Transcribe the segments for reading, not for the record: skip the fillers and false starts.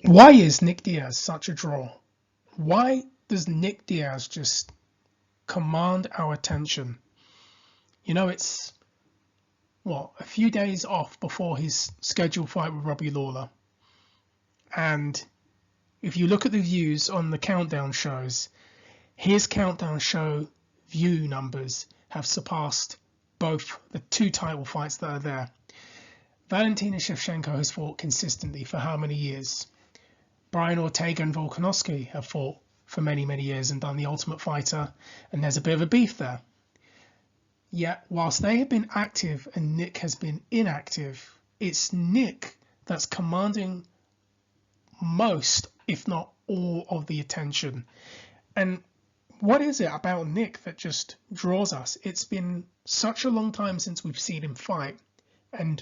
Why is Nick Diaz such a draw? Why does Nick Diaz just command our attention? You know, it's a few days off before his scheduled fight with Robbie Lawler. And if you look at the views on the countdown shows, his countdown show view numbers have surpassed both the two title fights that are there. Valentina Shevchenko has fought consistently for how many years? Brian Ortega and Volkanovski have fought for many, many years and done the Ultimate Fighter, and there's a bit of a beef there. Yet, whilst they have been active and Nick has been inactive, it's Nick that's commanding most, if not all, of the attention. And what is it about Nick that just draws us? It's been such a long time since we've seen him fight, and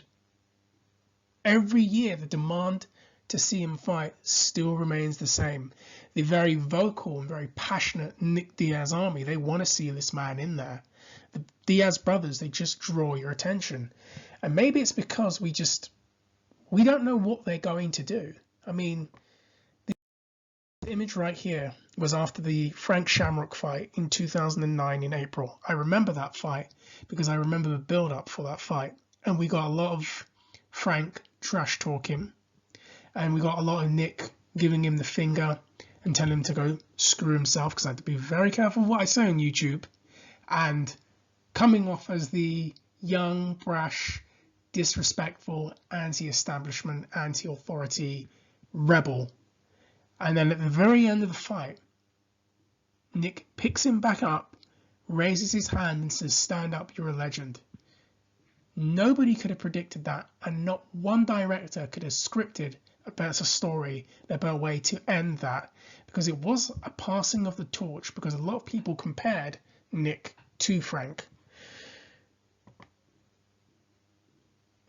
every year the demand to see him fight still remains the same. The very vocal and very passionate Nick Diaz army, they want to see this man in there. The Diaz brothers, they just draw your attention. And maybe it's because we don't know what they're going to do. I mean, the image right here was after the Frank Shamrock fight in 2009 in April. I remember that fight because I remember the build up for that fight. And we got a lot of Frank trash talking, and we got a lot of Nick giving him the finger and telling him to go screw himself, because I had to be very careful what I say on YouTube, and coming off as the young, brash, disrespectful, anti-establishment, anti-authority rebel. And then at the very end of the fight, Nick picks him back up, raises his hand and says, "Stand up, you're a legend." Nobody could have predicted that, and not one director could have scripted a better story, a better way to end that, because it was a passing of the torch, because a lot of people compared Nick to Frank.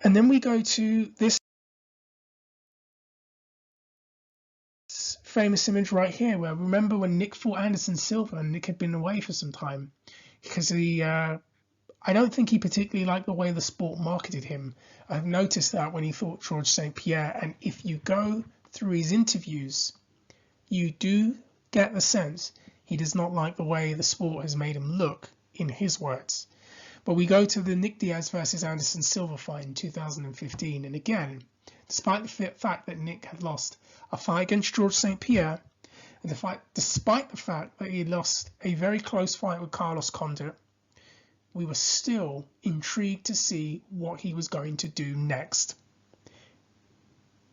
And then we go to this famous image right here, where remember when Nick fought Anderson Silva and Nick had been away for some time because I don't think he particularly liked the way the sport marketed him. I've noticed that when he fought George St Pierre, and if you go through his interviews, you do get the sense he does not like the way the sport has made him look, in his words. But we go to the Nick Diaz versus Anderson Silva fight in 2015, and again, despite the fact that Nick had lost a fight against George St Pierre, and despite the fact that he lost a very close fight with Carlos Condit, we were still intrigued to see what he was going to do next.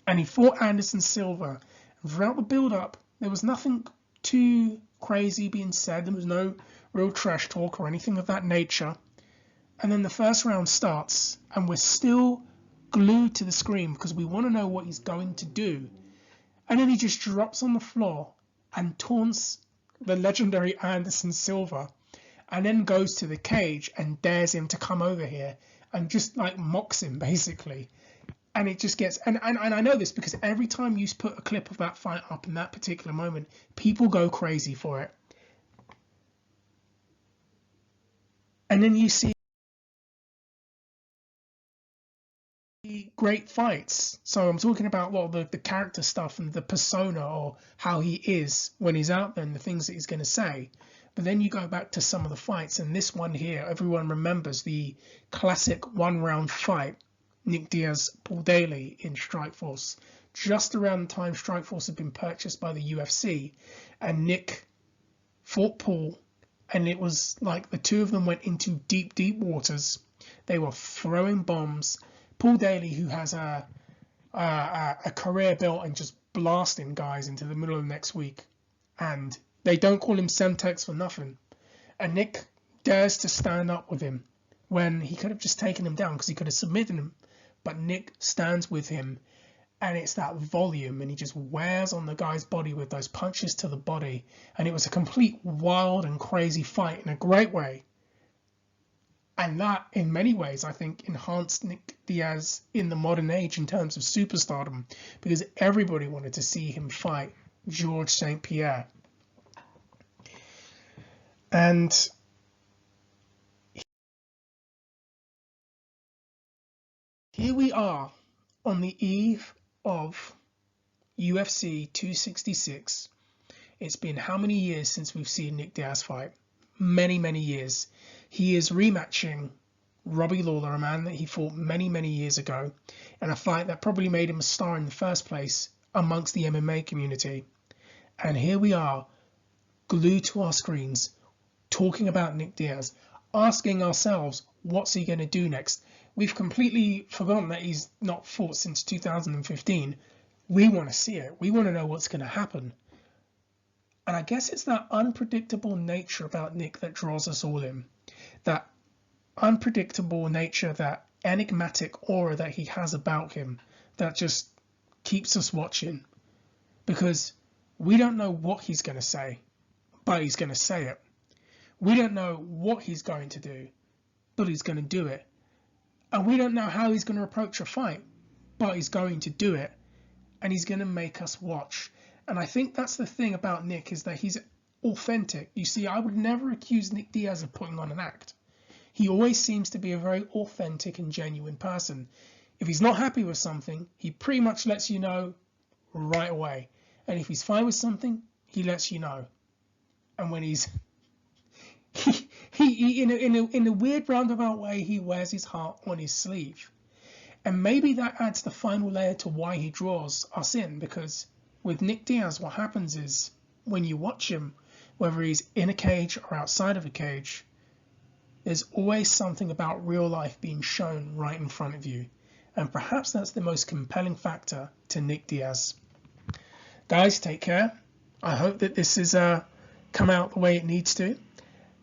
And he fought Anderson Silva. And throughout the build-up, there was nothing too crazy being said. There was no real trash talk or anything of that nature. And then the first round starts, and we're still glued to the screen because we want to know what he's going to do. And then he just drops on the floor and taunts the legendary Anderson Silva, and then goes to the cage and dares him to come over here and just like mocks him basically. And it just gets, and I know this because every time you put a clip of that fight up in that particular moment, people go crazy for it. And then you see great fights. So I'm talking about the character stuff and the persona, or how he is when he's out there and the things that he's going to say. But then you go back to some of the fights, and this one here, everyone remembers the classic one-round fight, Nick Diaz, Paul Daley in Strikeforce, just around the time Strikeforce had been purchased by the UFC, and Nick fought Paul, and it was like the two of them went into deep, deep waters. They were throwing bombs. Paul Daley, who has a career built and just blasting guys into the middle of next week, and they don't call him Semtex for nothing. And Nick dares to stand up with him when he could have just taken him down because he could have submitted him. But Nick stands with him, and it's that volume, and he just wears on the guy's body with those punches to the body. And it was a complete wild and crazy fight in a great way. And that, in many ways, I think, enhanced Nick Diaz in the modern age in terms of superstardom, because everybody wanted to see him fight George St Pierre. And here we are on the eve of UFC 266. It's been how many years since we've seen Nick Diaz fight? Many, many years. He is rematching Robbie Lawler, a man that he fought many, many years ago, in a fight that probably made him a star in the first place amongst the MMA community. And here we are, glued to our screens, talking about Nick Diaz, asking ourselves, what's he going to do next? We've completely forgotten that he's not fought since 2015. We want to see it. We want to know what's going to happen. And I guess it's that unpredictable nature about Nick that draws us all in. That unpredictable nature, that enigmatic aura that he has about him, that just keeps us watching. Because we don't know what he's going to say, but he's going to say it. We don't know what he's going to do, but he's going to do it. And we don't know how he's going to approach a fight, but he's going to do it. And he's going to make us watch. And I think that's the thing about Nick, is that he's authentic. You see, I would never accuse Nick Diaz of putting on an act. He always seems to be a very authentic and genuine person. If he's not happy with something, he pretty much lets you know right away. And if he's fine with something, he lets you know. And when he's in a weird roundabout way, he wears his heart on his sleeve. And maybe that adds the final layer to why he draws us in, because with Nick Diaz, what happens is when you watch him, whether he's in a cage or outside of a cage, there's always something about real life being shown right in front of you. And perhaps that's the most compelling factor to Nick Diaz. Guys, take care. I hope that this has come out the way it needs to.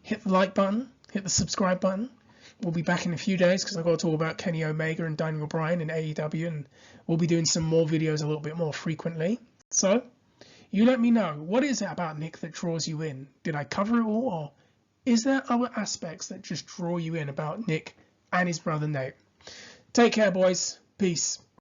Hit the like button, hit the subscribe button. We'll be back in a few days because I've got to talk about Kenny Omega and Daniel Bryan in AEW, and we'll be doing some more videos a little bit more frequently. So you let me know, what is it about Nick that draws you in? Did I cover it all, or is there other aspects that just draw you in about Nick and his brother Nate? Take care, boys. Peace.